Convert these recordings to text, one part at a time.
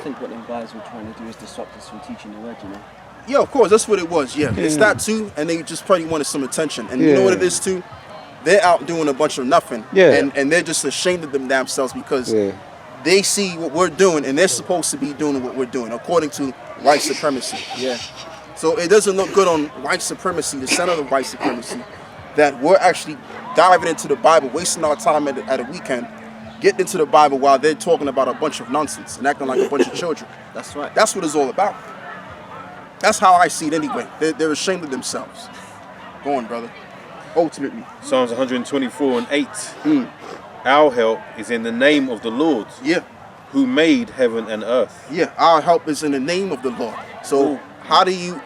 think what them guys were trying to do is disrupt us from teaching the word, you know. Yeah, of course, that's what it was. Yeah, it's that too, and they just probably wanted some attention. And you know what it is too? They're out doing a bunch of nothing. Yeah. And they're just ashamed of them damn selves because they see what we're doing, and they're supposed to be doing what we're doing according to white supremacy. Yeah. So it doesn't look good on white supremacy, the center of white supremacy, that we're actually diving into the Bible, wasting our time at a weekend, getting into the Bible while they're talking about a bunch of nonsense and acting like a bunch of children. That's right. That's what it's all about. That's how I see it anyway. They're ashamed of themselves. Go on, brother. Ultimately. Psalms 124:8. Our help is in the name of the Lord. Yeah. Who made heaven and earth. Yeah, our help is in the name of the Lord. So how do you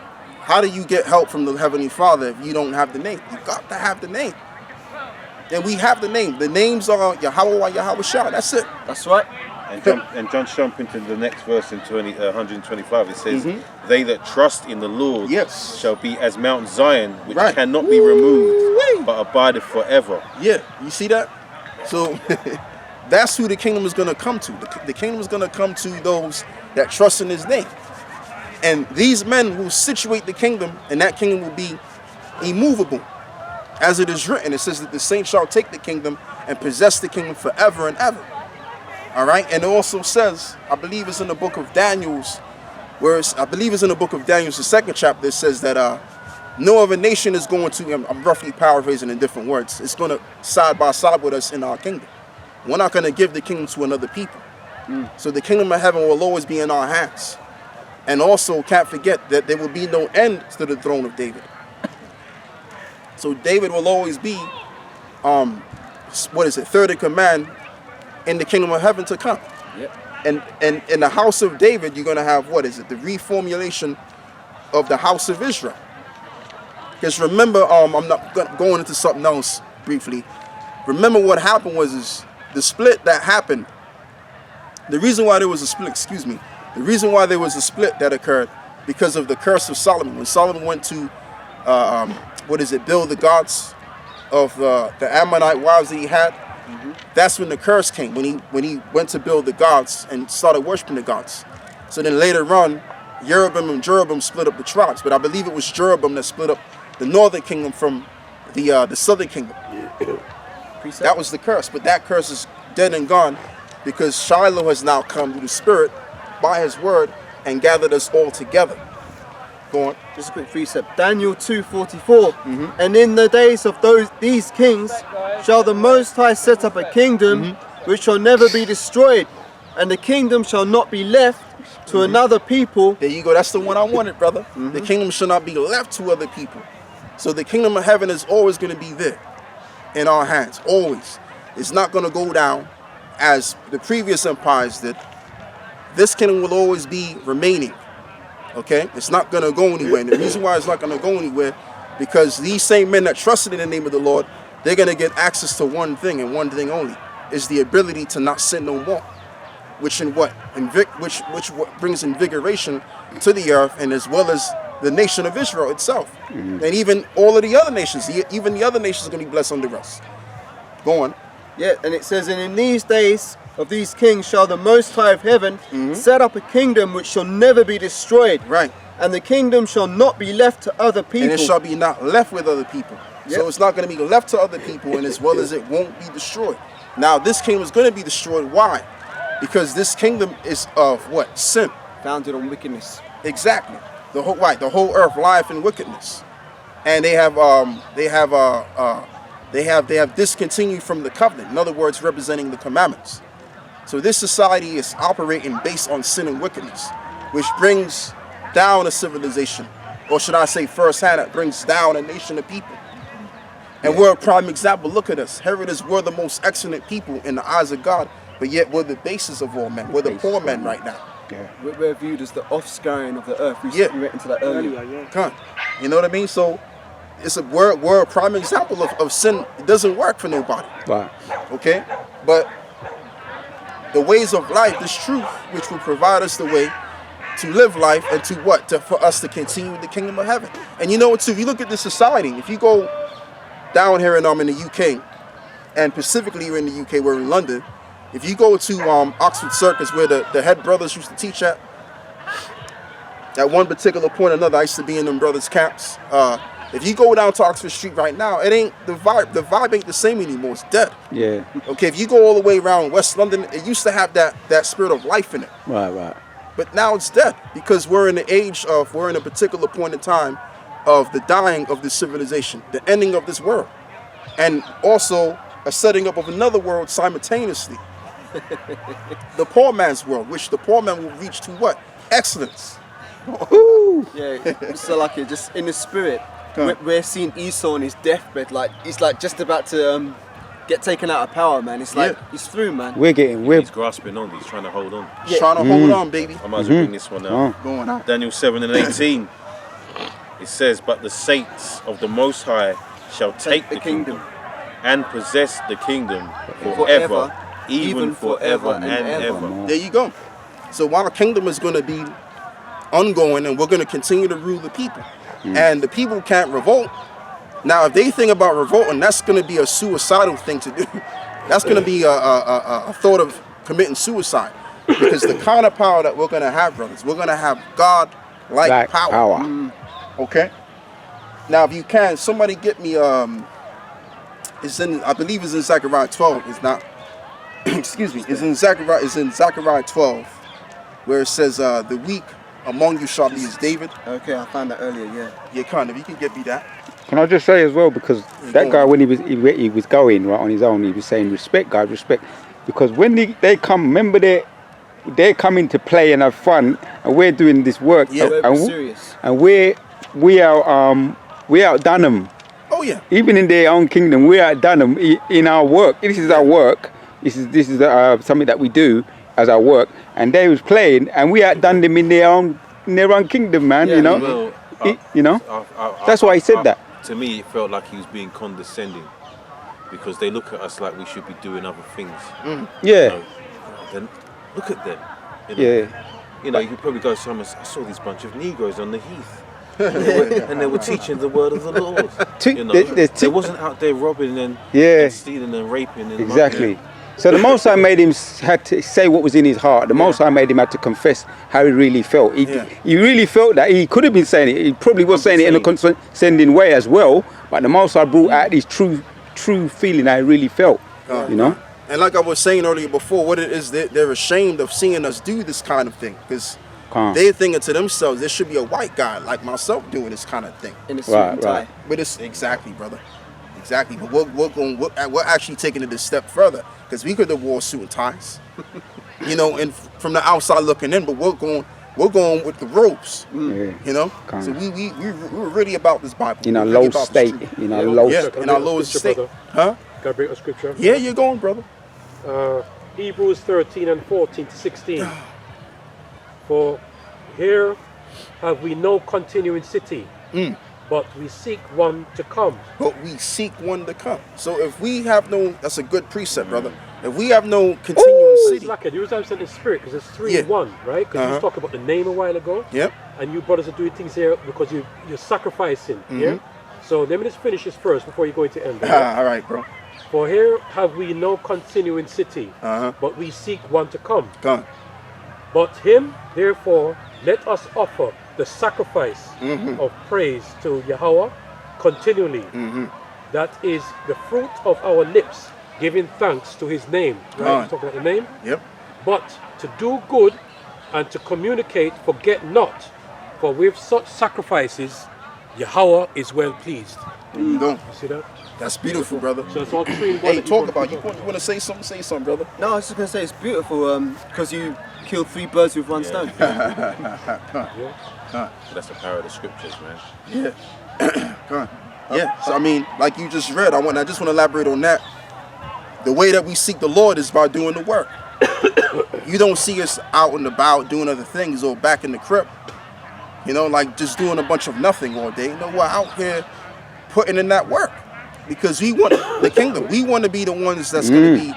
get help from the Heavenly Father if you don't have the name? You got to have the name. And we have the name. The names are Yahweh, Yahweh Shah. That's it. That's right. And jump into the next verse in 125. It says, they that trust in the Lord shall be as Mount Zion, which cannot be removed, but abideth forever. Yeah, you see that? So that's who the kingdom is going to come to. The kingdom is going to come to those that trust in his name. And these men will situate the kingdom, and that kingdom will be immovable. As it is written, it says that the saints shall take the kingdom and possess the kingdom forever and ever. All right, and it also says, I believe it's in the book of Daniel's, the second chapter, it says that no other nation is going to, I'm roughly paraphrasing in different words, it's going to side by side with us in our kingdom. We're not going to give the kingdom to another people. So the kingdom of heaven will always be in our hands. And also, can't forget that there will be no end to the throne of David. So David will always be, third in command in the kingdom of heaven to come. Yep. And in the house of David, you're going to have, the reformulation of the house of Israel. Because remember, I'm not going into something else briefly. Remember what happened was the split that happened. The reason why there was a split, that occurred because of the curse of Solomon. When Solomon went to, build the gods of the Ammonite wives that he had, that's when the curse came, when he went to build the gods and started worshiping the gods. So then later on, Jeroboam and Jeroboam split up the tribes, but I believe it was Jeroboam that split up the northern kingdom from the southern kingdom. That was the curse, but that curse is dead and gone because Shiloh has now come through the Spirit by his word and gathered us all together. Go on. Just a quick precept. Daniel 2:44. And in the days of these kings shall the Most High set up a kingdom which shall never be destroyed, and the kingdom shall not be left to another people. There you go. That's the one I wanted, brother. The kingdom shall not be left to other people. So the kingdom of heaven is always going to be there in our hands. Always. It's not going to go down as the previous empires did. This kingdom will always be remaining. Okay? It's not going to go anywhere. And the reason why it's not going to go anywhere, because these same men that trusted in the name of the Lord, they're going to get access to one thing and one thing only, is the ability to not sin no more. Which brings invigoration to the earth, and as well as the nation of Israel itself. And even all of the other nations, even the other nations are going to be blessed under us. Go on. Yeah, and it says, and in these days of these kings shall the Most High of heaven set up a kingdom which shall never be destroyed. Right. And the kingdom shall not be left to other people. And it shall be not left with other people. Yep. So it's not going to be left to other people, and as well as it won't be destroyed. Now, this kingdom is going to be destroyed. Why? Because this kingdom is of what? Sin. Founded on wickedness. Exactly. The whole earth lieth in wickedness. And they have discontinued from the covenant. In other words, representing the commandments. So this society is operating based on sin and wickedness, which brings down a civilization, or should I say firsthand, it brings down a nation of people. And we're a prime example. Look at us. Herodotus, we're the most excellent people in the eyes of God, but yet we're the basis of all men. We're the poor men right now. Yeah. We're viewed as the offscouring of the earth. We went into that earlier. You know what I mean? So we're a prime example of sin. It doesn't work for nobody. Right. Okay? But the ways of life, this truth, which will provide us the way to live life and for us to continue the kingdom of heaven. And you know what, too, if you look at this society, if you go down here and I'm in the UK, and specifically here in the UK, we're in London. If you go to Oxford Circus, where the head brothers used to teach at one particular point or another, I used to be in them brothers' camps. If you go down to Oxford Street right now, it ain't the vibe ain't the same anymore. It's dead. Yeah. Okay, if you go all the way around West London, it used to have that spirit of life in it. Right. But now it's dead because we're in a particular point in time of the dying of this civilization, the ending of this world, and also a setting up of another world simultaneously. The poor man's world, which the poor man will reach to what? Excellence. Yeah, so like just in the spirit, we're seeing Esau on his deathbed, like he's like just about to get taken out of power, man. It's like he's through, man. He's grasping on. He's trying to hold on. He's trying to hold on, baby. I might as well bring this one out. Going out. Daniel 7:18. It says, "But the saints of the Most High shall take the kingdom and possess the kingdom forever, even forever and ever." There you go. So while the kingdom is going to be ongoing and we're going to continue to rule the people, and the people can't revolt. Now, if they think about revolting, that's going to be a suicidal thing to do. That's going to be a thought of committing suicide, because the kind of power that we're going to have, brothers, we're going to have God-like power. Okay. Now, if you can, somebody get me. I believe it's in Zechariah 12. It's not. Excuse me. It's in Zechariah 12, where it says, "The weak among you shall be as David." Okay, I found that earlier. Yeah. Yeah, kind of. You can get me that. Can I just say as well, because that guy, when he was going right on his own, he was saying, "Respect, God, respect," because when they come, remember they come in to play and have fun, and we're doing this work, we're serious, and we outdone them. Oh yeah. Even in their own kingdom, we outdone them in our work. This is our work. This is something that we do as our work, and they was playing, and we outdone them in their own kingdom, man. Yeah, you know, that's why he said that. To me, it felt like he was being condescending, because they look at us like we should be doing other things. Yeah. Then look at them. You know, you could probably go somewhere. I saw this bunch of Negroes on the heath, and they were teaching the word of the Lord. They wasn't out there robbing and stealing and raping. And exactly. So the Most High made him had to say what was in his heart. The Most High made him had to confess how he really felt. He really felt that. He could have been saying it. He probably was saying it in a condescending way as well. But the Most High brought out his true feeling how he really felt. You know. And like I was saying earlier before, what it is, they're ashamed of seeing us do this kind of thing, because they're thinking to themselves, there should be a white guy like myself doing this kind of thing. In a suit and tie. But it's exactly, brother. Exactly, but we're actually taking it a step further, because we could have wore suit and ties, you know, and from the outside looking in. But we're going with the robes, you know. So we're really about this Bible. In our low state, in our low state, huh? Can I bring a scripture? Yeah, you're going, brother. Hebrews 13:14-16. For here have we no continuing city. But we seek one to come. So if we have no, that's a good precept, brother. If we have no continuing city. It's like a Jerusalem in the spirit, because it's 3 in 1, right? Because you talked about the name a while ago. Yep. And you brothers are doing things here because you're sacrificing. Yeah. So let me just finish this first before you go into end. All right, bro. For here have we no continuing city, but we seek one to come. But him, therefore, let us offer the sacrifice of praise to Yahweh continually. That is the fruit of our lips, giving thanks to his name. Right? We're talking about the name. Yep. But to do good and to communicate, forget not, for with such sacrifices, Yahweh is well pleased. You see that? That's beautiful, brother. So it's all 3 in 1. Hey, talk about it. You want to say something? Say something, brother. No, I was just going to say it's beautiful because you killed 3 birds with 1 stone. That's the power of the scriptures, man. Yeah. So I mean, like you just read, I just want to elaborate on that. The way that we seek the Lord is by doing the work. You don't see us out and about doing other things or back in the crypt, you know, like just doing a bunch of nothing all day. You know, we're out here putting in that work, because we want the kingdom. We want to be the ones that's going to be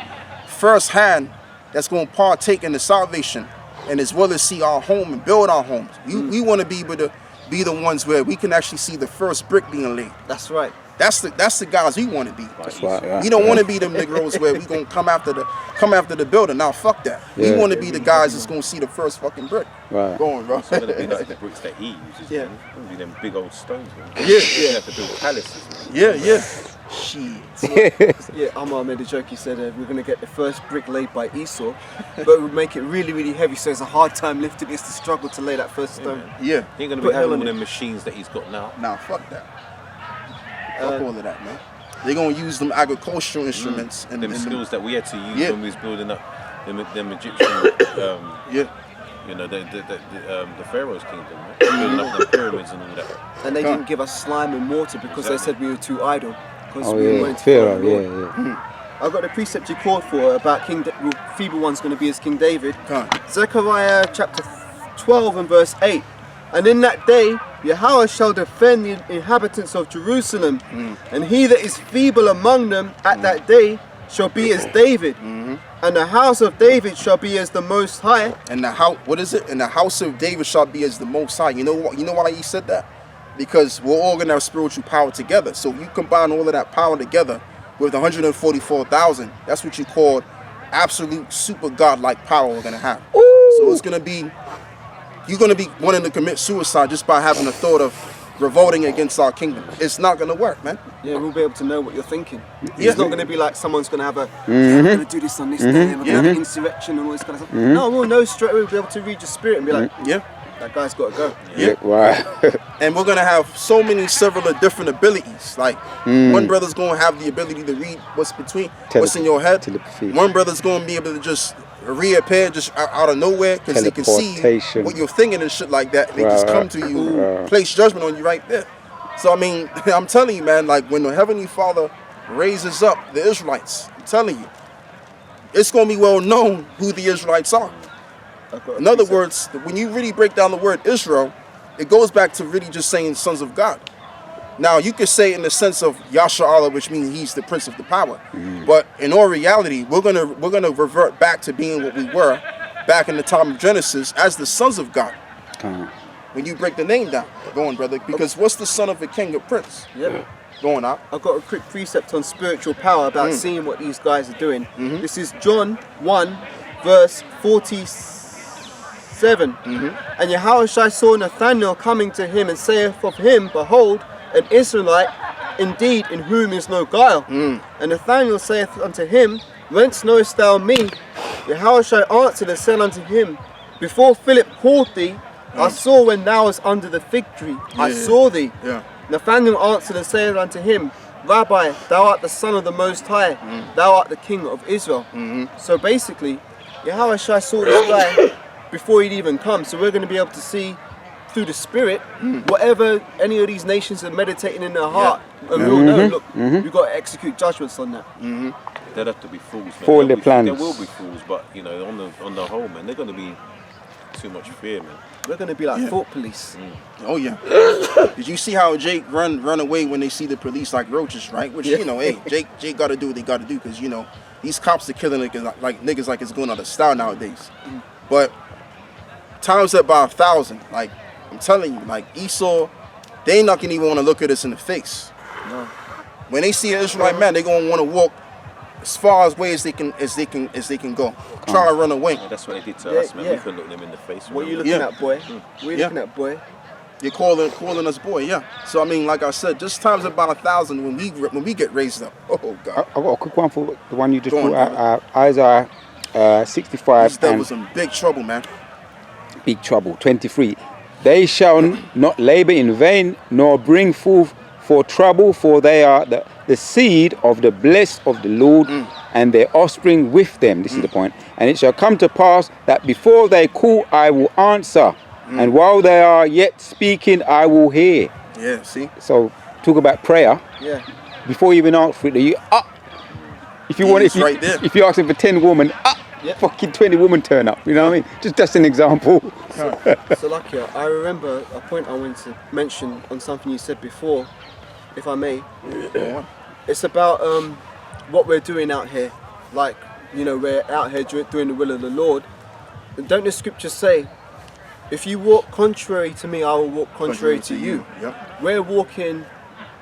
first hand, that's going to partake in the salvation, and as well as see our home and build our homes. We want to be able to be the ones where we can actually see the first brick being laid. That's right. That's the guys we want to be. That's right. Yeah. We don't want to be them Negroes where we gonna come after the building. Now fuck that. We want to be the guys that's gonna see the first fucking brick. Right. Go on, bro. It's gonna be like the bricks that he uses. Yeah. Man. It's gonna be them big old stones. Man. Yeah. You have to build palaces. Man. Yeah. Shit. Yeah, Amar made a joke. He said we're going to get the first brick laid by Esau, but we'll make it really, really heavy, so it's a hard time lifting. It's the struggle to lay that first stone. Yeah. He ain't gonna Put be having hell one on of them machines that he's got now. Nah, fuck that. Fuck all of that, man. They're gonna use them agricultural instruments and Them them skills that we had to use Yeah. when we was building up them Egyptian, Yeah. you know, the Pharaoh's kingdom, right? Building up the pyramids and all that. And they didn't give us slime and mortar because they said we were too idle. Because Oh we yeah, wanted to Pharaoh. follow the Lord. Yeah. I've got the precept you called for about feeble one's going to be as King David. Come on. Zechariah chapter 12 and verse 8. And in that day, Yahweh shall defend the inhabitants of Jerusalem, and he that is feeble among them at that day shall be as David, and the house of David shall be as the Most High. And the house, what is it? And the house of David shall be as the Most High. You know what? You know why he said that? Because we're all gonna have spiritual power together. So you combine all of that power together with 144,000. That's what you call absolute super God-like power we're gonna have. So it's gonna be, you're gonna be wanting to commit suicide just by having the thought of revolting against our kingdom. It's not gonna work, man. Yeah, we'll be able to know what you're thinking. Yeah. It's not going to be like someone's going to have we're going to do this on this day, we're going to have an insurrection and all this kind of stuff. No, we'll know straight away, we'll be able to read your spirit and be like, Yeah. that guy's got to go. Yeah. Right. And we're gonna have so many several different abilities. Like one brother's gonna have the ability to read what's in your head. Telepathy. One brother's gonna be able to just reappear just out of nowhere because they can see Teleportation. what you're thinking and shit like that. They just come to you, place judgment on you right there. So I mean, I'm telling you, man, like when the Heavenly Father raises up the Israelites, I'm telling you, it's gonna be well known who the Israelites are. In other words, when you really break down the word Israel, it goes back to really just saying sons of God. Now, you could say in the sense of Yasha Allah, which means he's the prince of the power. But in all reality, we're gonna revert back to being what we were back in the time of Genesis as the sons of God. When you break the name down. Go on, brother. Because what's the son of a king, a prince? Yeah. Go on out. I've got a quick precept on spiritual power about seeing what these guys are doing. This is John 1, verse 47. And Yahushua saw Nathanael coming to him and saith of him, Behold, an Israelite, indeed, in whom is no guile. And Nathanael saith unto him, Whence knowest thou me? Yahushua answered and said unto him, Before Philip called thee, I saw when thou was under the fig tree. I saw thee. Yeah. Nathanael answered and said unto him, Rabbi, thou art the Son of the Most High. Thou art the King of Israel. So basically, Yahushua saw this guy before he'd even come. So we're going to be able to see through the Spirit whatever any of these nations are meditating in their heart. And we all know, look, we've got to execute judgments on that. They'll have to be fools, man. Fool their plans. There will be fools, but you know, on the whole, man, they're going to be too much fear, man. We're going to be like thought police. Oh yeah. Did you see how Jake run away when they see the police like roaches, right? Which you know, hey, Jake got to do what they got to do because you know these cops are killing niggas like it's going out of style nowadays. But times that by 1,000, like I'm telling you, like Esau, they not gonna even want to look at us in the face. No. When they see an Israelite man, they gonna want to walk as far away as they can go. Try to run away. Yeah, that's what they did to us, man. We couldn't look them in the face. What are you remember? looking at, boy? What are you looking at, boy? You're calling us boy, yeah. So I mean, like I said, just times about 1,000 when we get raised up. Oh God. I got a quick one for the one you just Go on, brought out. Isaiah 65 That and was in big trouble, man. big trouble. 23. They shall not labor in vain, nor bring forth for trouble, for they are the seed of the blessed of the Lord, and their offspring with them. This is the point. And it shall come to pass that before they call, I will answer, and while they are yet speaking, I will hear. Yeah, see? So talk about prayer. Yeah. Before you even ask for it, you up. If you want, It's right there. if you're asking for 10 women, up. Yeah. Fucking 20 women turn up. You know what I mean? Just an example. So Lakia, I remember a point I wanted to mention on something you said before, if I may. It's about what we're doing out here. Like, you know, we're out here doing the will of the Lord. And don't the scriptures say, if you walk contrary to me, I will walk contrary to you. Yep. We're walking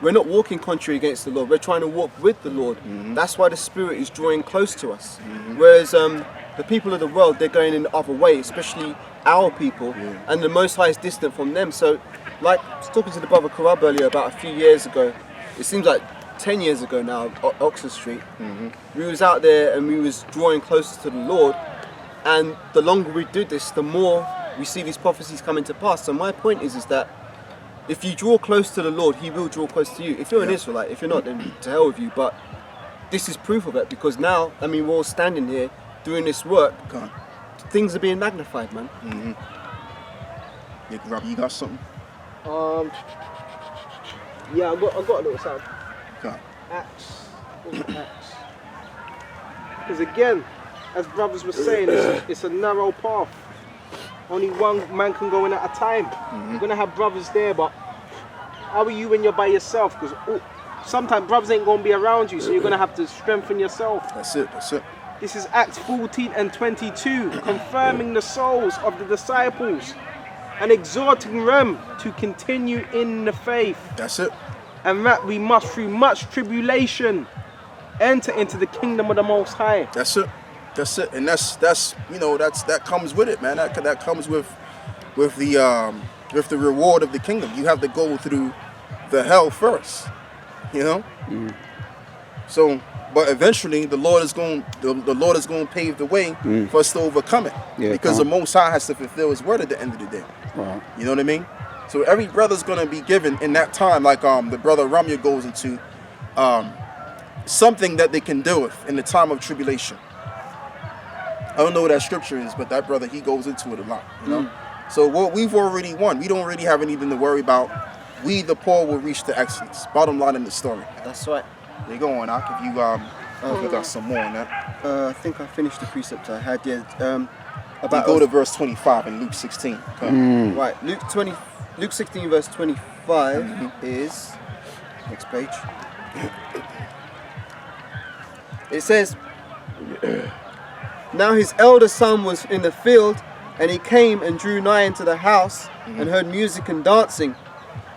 we're not walking contrary against the Lord. We're trying to walk with the Lord. That's why the Spirit is drawing close to us. Whereas the people of the world, they're going in the other way, especially our people, and the Most High is distant from them. So, like I was talking to the brother Karab earlier about a few years ago, it seems like 10 years ago now, Oxford Street, we was out there and we was drawing closer to the Lord, and the longer we do this, the more we see these prophecies coming to pass. So my point is that if you draw close to the Lord, He will draw close to you. If you're an Israelite, if you're not, then to hell with you. But this is proof of it, because now, I mean, we're all standing here doing this work. Things are being magnified, man. Yeah, Rob, you got something? Yeah, I got a little sound. Okay. Acts. Because again, as brothers were saying, it's a narrow path. Only one man can go in at a time. You're gonna have brothers there, but how are you when you're by yourself? Because sometimes brothers ain't gonna be around you, so you're gonna have to strengthen yourself. That's it. This is Acts 14 and 22, confirming the souls of the disciples and exhorting them to continue in the faith. That's it. And that we must, through much tribulation, enter into the kingdom of the Most High. That's it. And that's you know, that comes with it, man. That comes with the reward of the kingdom. You have to go through the hell first, you know. So, but eventually, the Lord is going to pave the way for us to overcome it, because the Most High has to fulfill His word at the end of the day. Right. You know what I mean? So every brother's going to be given in that time, like the brother Ramya goes into, something that they can deal with in the time of tribulation. I don't know what that scripture is, but that brother, he goes into it a lot, you know? So what we've already won. We don't really have anything to worry about. We, the poor, will reach the excellence. Bottom line in the story. That's right. There you go on, Ak, if you got some more on that. I think I finished the precept I had, About go to verse 25 in Luke 16. Right, Luke 16 verse 25 is, next page. It says, now his elder son was in the field, and he came and drew nigh into the house and heard music and dancing.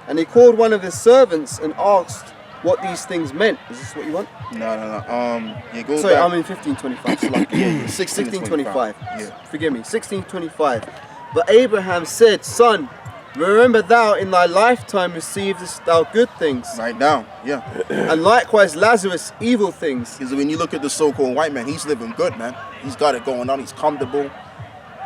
And he called one of his servants and asked what these things meant. Is this what you want? No. Go Sorry, back. I'm in 1525. So like, 1625. Yeah. Forgive me, 1625. But Abraham said, Son, remember thou in thy lifetime receivest thou good things. Right now, yeah. And likewise Lazarus evil things. Because when you look at the so-called white man, he's living good, man. He's got it going on. He's comfortable.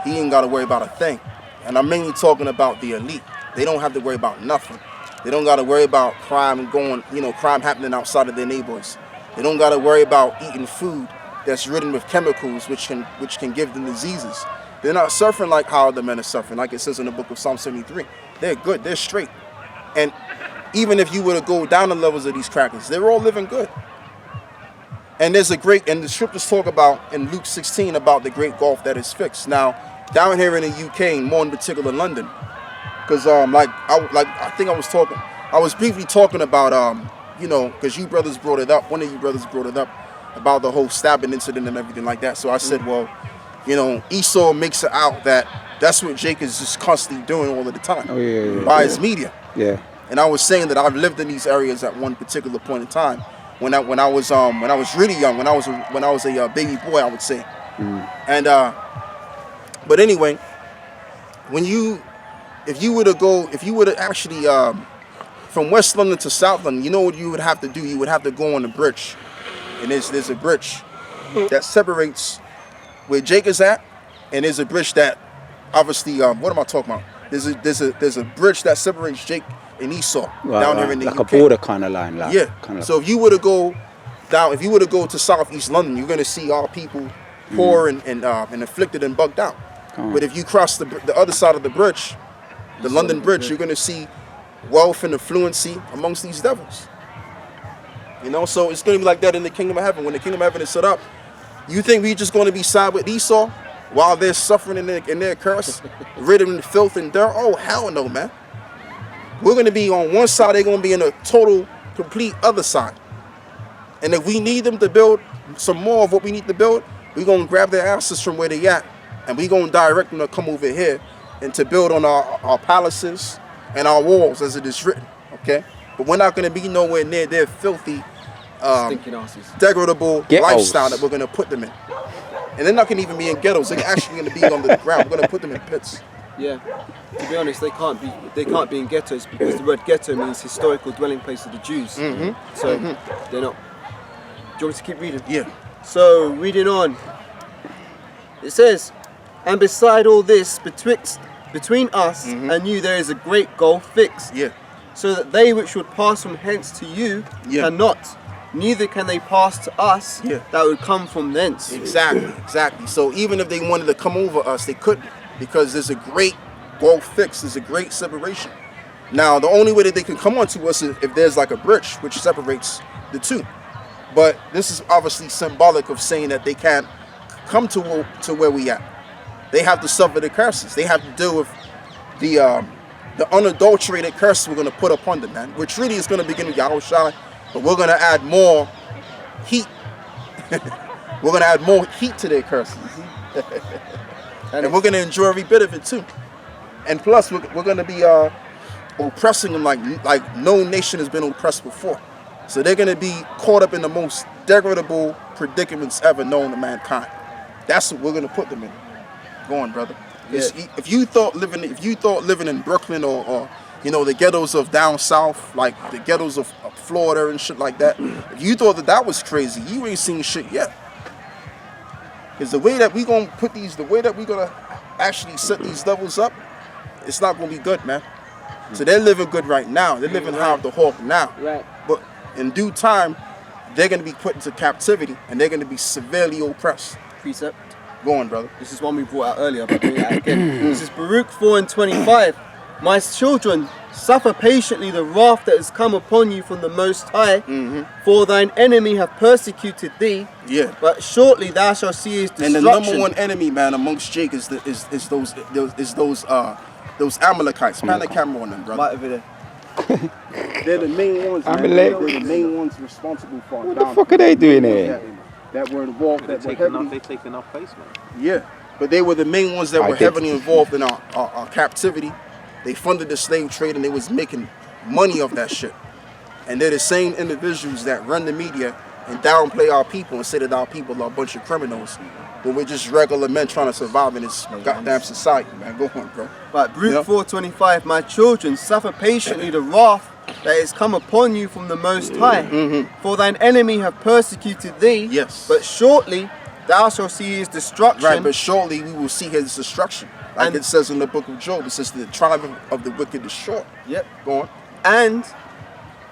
He ain't got to worry about a thing. And I'm mainly talking about the elite. They don't have to worry about nothing. They don't got to worry about crime crime happening outside of their neighborhoods. They don't got to worry about eating food that's ridden with chemicals which can give them diseases. They're not suffering like how the men are suffering, like it says in the book of Psalm 73. They're good. They're straight. And even if you were to go down the levels of these crackers, they're all living good. And the scriptures talk about in Luke 16 about the great gulf that is fixed. Now, down here in the UK, and more in particular London, because I was briefly talking about because you brothers brought it up. One of you brothers brought it up about the whole stabbing incident and everything like that. So I said, well, Esau makes it out that that's what Jake is just constantly doing all of the time by his media. Yeah. And I was saying that I've lived in these areas at one particular point in time when I was really young, when I was a baby boy, I would say. And but anyway, if you were to actually from West London to South London, you know what you would have to do? You would have to go on the bridge, and there's a bridge that separates where Jake is at, and there's a bridge that obviously what am I talking about? There's a bridge that separates Jake and Esau down here in the like UK. a border kind of line, So if you were to go to Southeast London, you're gonna see all people poor and afflicted and bugged out. But if you cross the other side of the bridge, the London Bridge, you're gonna see wealth and affluency amongst these devils. So it's gonna be like that in the kingdom of heaven. When the kingdom of heaven is set up, you think we just gonna be side with Esau while they're suffering in their curse, ridden in filth and dirt? Oh hell no, man. We're gonna be on one side, they're gonna be in a total, complete other side. And if we need them to build some more of what we need to build, we're gonna grab their asses from where they at, and we're gonna direct them to come over here and to build on our palaces and our walls as it is written, okay? but we're not going to be nowhere near their filthy, Stinking asses. degradable Ghettos. lifestyle that we're going to put them in. And they're not going to even be in ghettos. They're actually going to be on the ground. We're going to put them in pits. Yeah. To be honest, they can't be in ghettos because the word ghetto means historical dwelling place of the Jews. So they're not. Do you want me to keep reading? Yeah. So reading on. It says, and beside all this, between us and you there is a great gulf fixed. Yeah. So that they which would pass from hence to you cannot, neither can they pass to us that would come from thence. Exactly. So even if they wanted to come over us, they couldn't, because there's a great gulf fixed. There's a great separation. Now, the only way that they can come onto us is if there's like a bridge which separates the two. But this is obviously symbolic of saying that they can't come to where we at. They have to suffer the curses. They have to deal with the unadulterated curses we're going to put upon them, man. Which really is going to begin with Yahushua, but we're going to add more heat. We're going to add more heat to their curses. And we're going to enjoy every bit of it too. And plus, we're going to be oppressing them like no nation has been oppressed before. So they're going to be caught up in the most degradable predicaments ever known to mankind. That's what we're going to put them in. Go on, brother. Yeah. If you thought living in Brooklyn or the ghettos of down south, like the ghettos of Florida and shit like that, if you thought that was crazy, you ain't seen shit yet. Because the way that we gonna actually set these levels up, it's not gonna be good, man. So they're living good right now. They're living high off the hawk now. Right. But in due time, they're gonna be put into captivity and they're gonna be severely oppressed. Precept. Go on, brother. This is one we brought out earlier, but bring it out again. This is Baruch 4:25. My children, suffer patiently the wrath that has come upon you from the Most High, for thine enemy have persecuted thee. Yeah. But shortly thou shalt see his destruction. And the number one enemy, man, amongst Jake is those Amalekites. Pan the camera on them, brother. Right over there. They're the main ones, man. Amalek. They're the main ones responsible for. What the fuck are they doing here? That were involved. They're That were taking heavily. our place, man. Yeah, but they were the main ones that were Identity. heavily involved in our captivity. They funded the slave trade and they was making money off that shit. And they're the same individuals that run the media and downplay our people and say that our people are a bunch of criminals. But we're just regular men trying to survive in this goddamn society, man. Go on, bro. Right, Baruch 4:25. My children, suffer patiently the wrath that is come upon you from the Most High. For thine enemy have persecuted thee. Yes. But shortly thou shalt see his destruction. Right, but shortly we will see his destruction. Like And- it says in the book of Job, it says the tribe of the wicked is short. Yep. Go on. And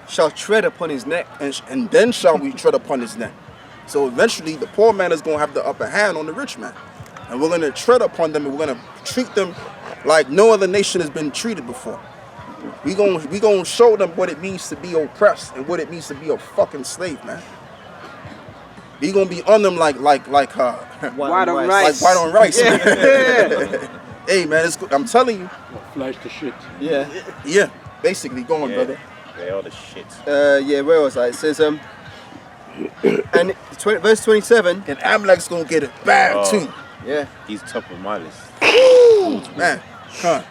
shall tread upon his neck. And then shall we tread upon his neck. So eventually the poor man is going to have the upper hand on the rich man. And we're going to tread upon them and we're going to treat them like no other nation has been treated before. We gonna show them what it means to be oppressed and what it means to be a fucking slave, man. We gonna be on them like White on rice. white on rice. Hey man, I'm telling you. Flash the shit. Yeah. Yeah, basically, go on, brother. They are the shit. Yeah, where was I? It says, and verse 27. And Amalek's gonna get it bad too. Yeah. He's top of my list. Man, huh.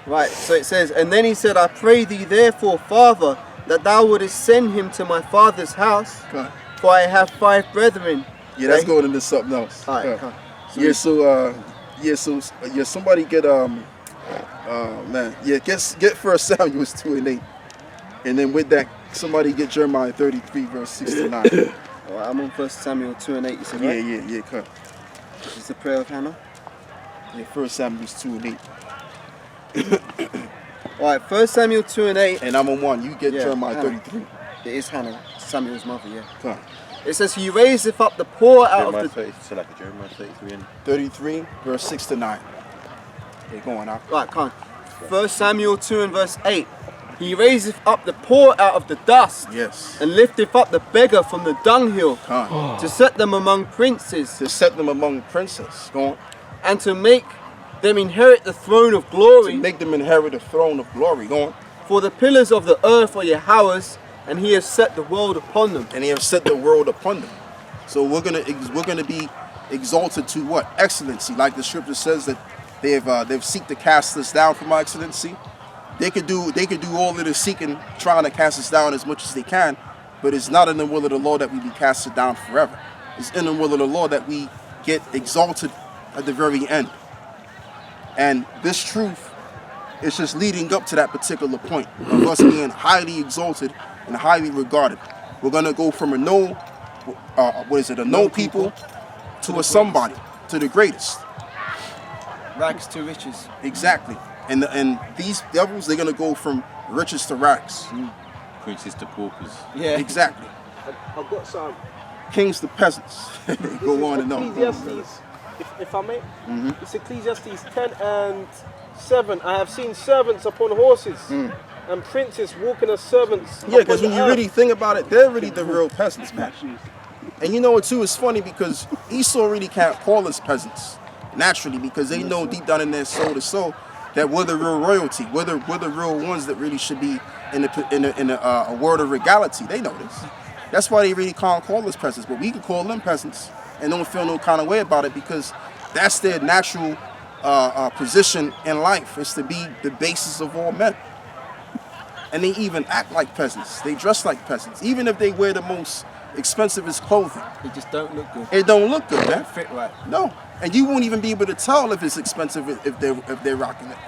Right, so it says, and then he said, I pray thee therefore, Father, that thou wouldest send him to my father's house, Huh. for I have 5 brethren. Yeah, that's going into something else. Alright, Huh. come. Somebody get get 1 Samuel 2:8. And then with that, somebody get Jeremiah 33 verse 6 to 9. Alright, I'm on 1 Samuel 2:8, you said, right? Yeah, cut. This is the prayer of Hannah. Yeah, 1 Samuel 2:8. Alright, 1 Samuel 2:8. And I'm on 1. You get Yeah, Jeremiah Hannah. 33. It is Hannah, Samuel's mother, yeah. Huh. It says, he raiseth up the poor out Jeremiah of the... 30, so like a Jeremiah 33 and 33 verse 6 to 9. Okay, go on now. Right, come on. 1 Samuel 2 and verse 8. He raiseth up the poor out of the dust, Yes. and lifteth up the beggar from the dunghill, Huh. to set them among princes, To set them among princes. Go on. and to make them inherit the throne of To glory. make them inherit the throne of glory. Go on. For the pillars of the earth are Yahweh's, and he has set the world upon them. And he have set the world upon them. So we're gonna be exalted to what? Excellency. Like the scripture says that they've seek to cast us down from our excellency. They could do all of the seeking, trying to cast us down as much as they can, but it's not in the will of the Lord that we be casted down forever. It's in the will of the Lord that we get exalted at the very end. And this truth is just leading up to that particular point of us being highly exalted and highly regarded. We're gonna go from a no people to a somebody, to the greatest. Rags to riches. Exactly. And these devils, they're gonna go from riches to rags. Princes to paupers. Yeah. Exactly. I've got some. Kings to peasants. Go on and on. Ecclesiastes, if I may. It's Ecclesiastes 10:7. I have seen servants upon horses and princes walking as servants. Yeah, because when you really think about it, they're really the real peasants, man. And you know what too, it's funny because Esau really can't call us peasants naturally, because they know deep down in their soul to soul that we're the real royalty, we're the real ones that really should be in a world of regality. They know this. That's why they really can't call us peasants, but we can call them peasants and don't feel no kind of way about it, because that's their natural position in life, is to be the basis of all men. And they even act like peasants. They dress like peasants, even if they wear the most expensivest clothing. They just don't look good. It don't look good, man. Fit right. No, and you won't even be able to tell if it's expensive if they're rocking it.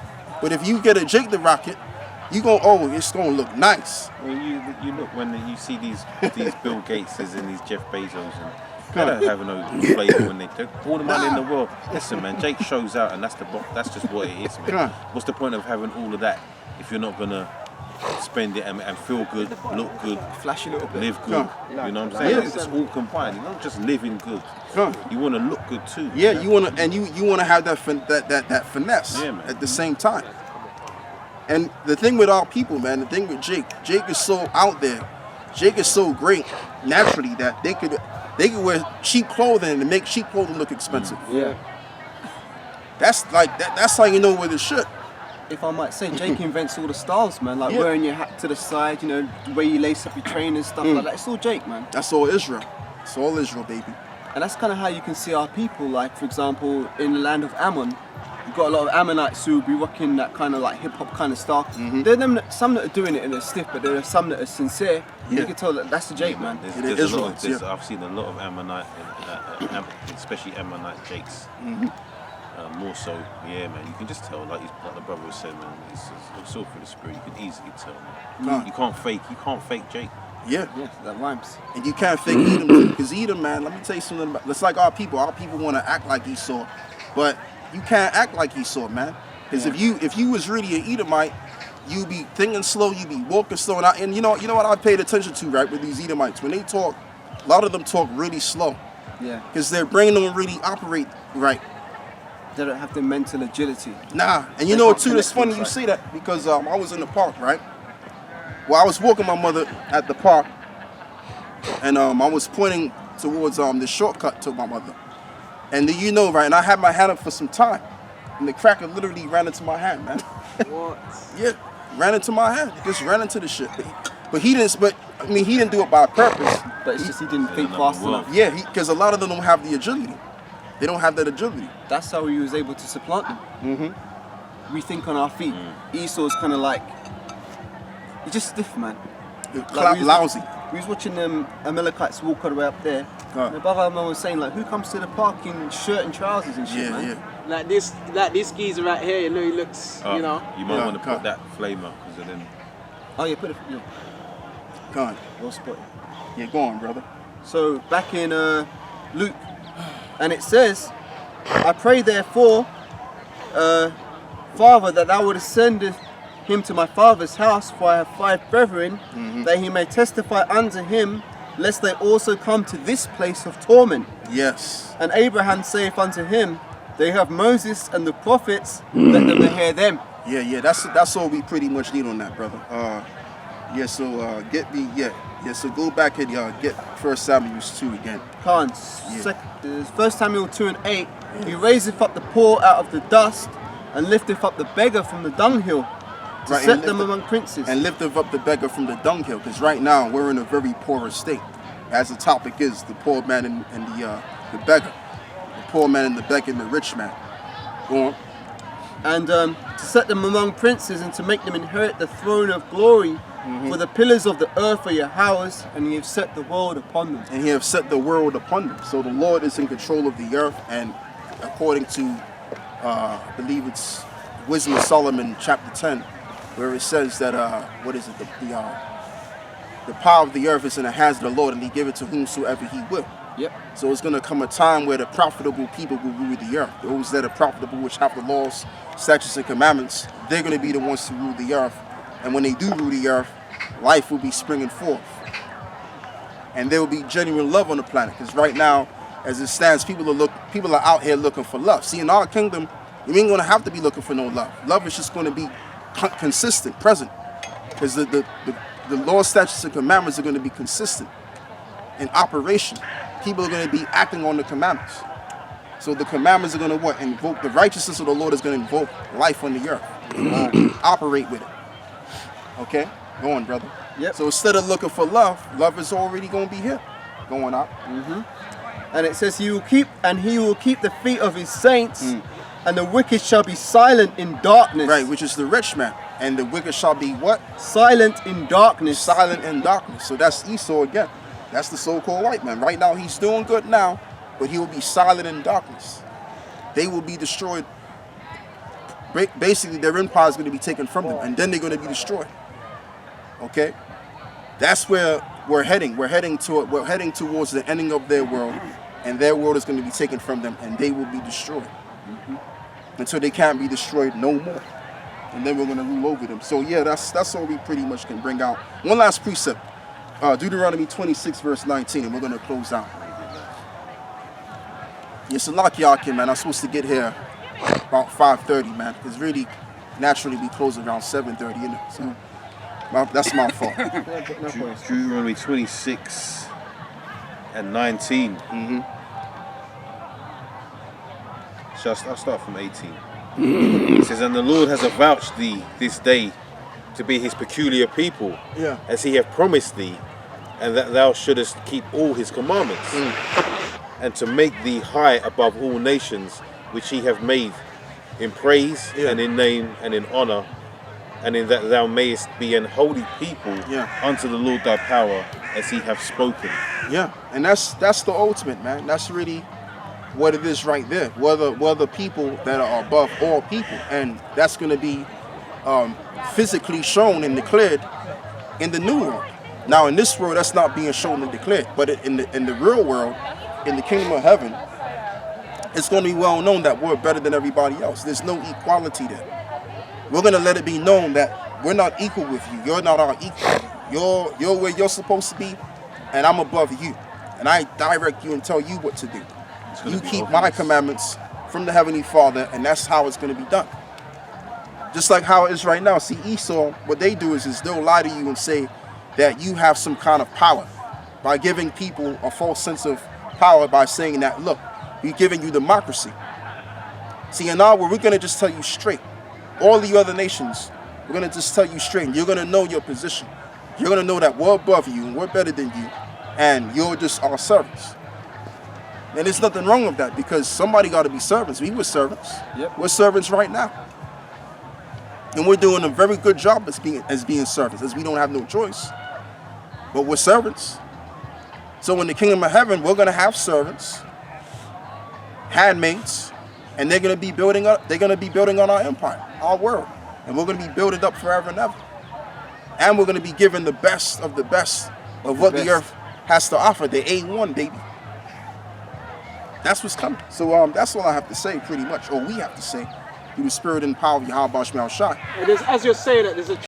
But if you get a Jake to rock it, you go, oh, it's gonna look nice. Well, you look when you see these Bill Gateses and these Jeff Bezos, and they don't have no flavour when they do all the money in the world. Listen, man, Jake shows out, and that's just what it is, man. What's the point of having all of that if you're not gonna spend it and feel good, look good, Flash a little bit. live good? You know what I'm saying? It's all combined. You're not just living good. You want to look good too. Yeah, you wanna have that finesse at the same time. And the thing with our people, man, the thing with Jake is so out there. Jake is so great naturally that they could wear cheap clothing and make cheap clothing look expensive. Yeah. That's how you know where the shit. If I might say, Jake invents all the styles, man. Like wearing your hat to the side, you know, the way you lace up your trainers, stuff like that. It's all Jake, man. That's all Israel. It's all Israel, baby. And that's kind of how you can see our people. Like, for example, in the land of Ammon, you've got a lot of Ammonites who will be rocking that kind of like hip hop kind of style. There are some that are doing it and they're stiff, but there are some that are sincere. Yeah. You can tell that that's the Jake, man. There's a lot of, I've seen a lot of Ammonite, especially Ammonite Jakes. More so, yeah, man. You can just tell, like the brother was saying, man. It's all for the spirit. You can easily tell, man. You can't fake Jake. Yeah, that rhymes. And you can't fake Edom too, because Edom, man. Let me tell you something about. It's like our people. Our people want to act like Esau, but you can't act like Esau, man. Because if you was really an Edomite, you be thinking slow, you be walking slow, and you know what I paid attention to, right, with these Edomites, when they talk, a lot of them talk really slow. Yeah. Because their brain don't really operate right. They don't have the mental agility. Nah, and you know what too, it's funny you say that, because I was in the park, right? Well, I was walking my mother at the park, and I was pointing towards the shortcut to my mother. And then, you know, right, and I had my hand up for some time, and the cracker literally ran into my hand, man. What? Yeah, ran into my hand, just ran into the shit. But he didn't do it by purpose. But it's just he didn't think fast enough. Yeah, because a lot of them don't have the agility. They don't have that agility. That's how he was able to supplant them. We think on our feet. Esau's kind of like, he's just stiff, man. Lousy. We was watching them Amalekites walk all the way up there. And the brother man was saying, like, who comes to the park in shirt and trousers and shit, man? Like this geezer right here, you know, he looks, you know. You might want to put that flame up, because then. Oh yeah, put it. Yeah. Go on. Well spotted. Yeah, go on, brother. So back in Luke, and it says, I pray therefore, Father, that thou wouldest send him to my father's house, for I have 5 brethren, that he may testify unto him, lest they also come to this place of torment. Yes. And Abraham saith unto him, they have Moses and the prophets, let them hear them. Yeah, that's all we pretty much need on that, brother. So go back and get 1 Samuel 2 again. Khan's 1 Samuel 2:8, he raiseth up the poor out of the dust, and lifteth up the beggar from the dunghill, to set them among princes. And lifteth up the beggar from the dunghill, because right now we're in a very poor state. As the topic is, the poor man and the beggar. The poor man and the beggar and the rich man. Go on. and to set them among princes and to make them inherit the throne of glory. For the pillars of the earth are your house, and you have set the world upon them. And he have set the world upon them. So the Lord is in control of the earth, and according to, I believe it's Wisdom of Solomon, chapter 10, where it says that, what is it, the power of the earth is in the hands of the Lord, and he give it to whomsoever he will. Yep. So it's going to come a time where the profitable people will rule the earth. Those that are profitable, which have the laws, statutes, and commandments, they're going to be the ones to rule the earth. And when they do rule the earth, life will be springing forth. And there will be genuine love on the planet. Because right now, as it stands, people are out here looking for love. See, in our kingdom, you ain't going to have to be looking for no love. Love is just going to be consistent, present. Because the laws, statutes, and commandments are going to be consistent in operation. People are going to be acting on the commandments. So the commandments are going to what? Invoke the righteousness of the Lord is going to invoke life on the earth. Operate with it. Okay? Go on, brother. Yep. So instead of looking for love, love is already going to be here. Going out. And it says, he will keep the feet of his saints, and the wicked shall be silent in darkness. Right, which is the rich man. And the wicked shall be what? Silent in darkness. Silent in darkness. So that's Esau again. That's the so-called white man. Right now, he's doing good now, but he will be silent in darkness. They will be destroyed. Basically, their empire is going to be taken from them, and then they're going to be destroyed. Okay? That's where we're heading. We're heading towards the ending of their world, and their world is going to be taken from them, and they will be destroyed. Until they can't be destroyed no more. And then we're going to rule over them. So yeah, that's all we pretty much can bring out. One last precept. Deuteronomy 26 verse 19, and we're going to close out. Yes, Salakiakim, man. I'm supposed to get here about 5:30, man. Because really, naturally, we close around 7:30, you know. So that's my fault. Deuteronomy 26 and 19. So I'll start from 18. It says, and the Lord has avouched thee this day to be his peculiar people, as he hath promised thee, and that thou shouldest keep all his commandments, and to make thee high above all nations which he hath made, in praise and in name and in honor, and in that thou mayest be an holy people unto the Lord thy power, as he hath spoken. Yeah, and that's the ultimate, man. That's really what it is right there. We're the people that are above all people, and that's going to be physically shown and declared in the new world. Now, in this world, that's not being shown and declared, but in the real world, in the kingdom of heaven, it's going to be well known that we're better than everybody else. There's no equality there. We're going to let it be known that we're not equal with you. You're not our equal. You're where you're supposed to be, and I'm above you. And I direct you and tell you what to do. You keep my commandments from the Heavenly Father, and that's how it's going to be done. Just like how it is right now. See, Esau, what they do is they'll lie to you and say that you have some kind of power by giving people a false sense of power by saying that, look, we're giving you democracy. See, in our world, we're going to just tell you straight. All the other nations, we're going to just tell you straight, and you're going to know your position. You're going to know that we're above you, and we're better than you, and you're just our servants. And there's nothing wrong with that, because somebody got to be servants. We were servants. Yep. We're servants right now. And we're doing a very good job as being servants, as we don't have no choice. But we're servants. So in the kingdom of heaven, we're going to have servants, handmaids, and they're going to be building up. They're going to be building on our empire, our world, and we're going to be building up forever and ever. And we're going to be given the best of what the earth has to offer. The A1, baby. That's what's coming. So that's all I have to say, pretty much, or we have to say, through the spirit and power of Yahweh Shai. As you're saying it, there's a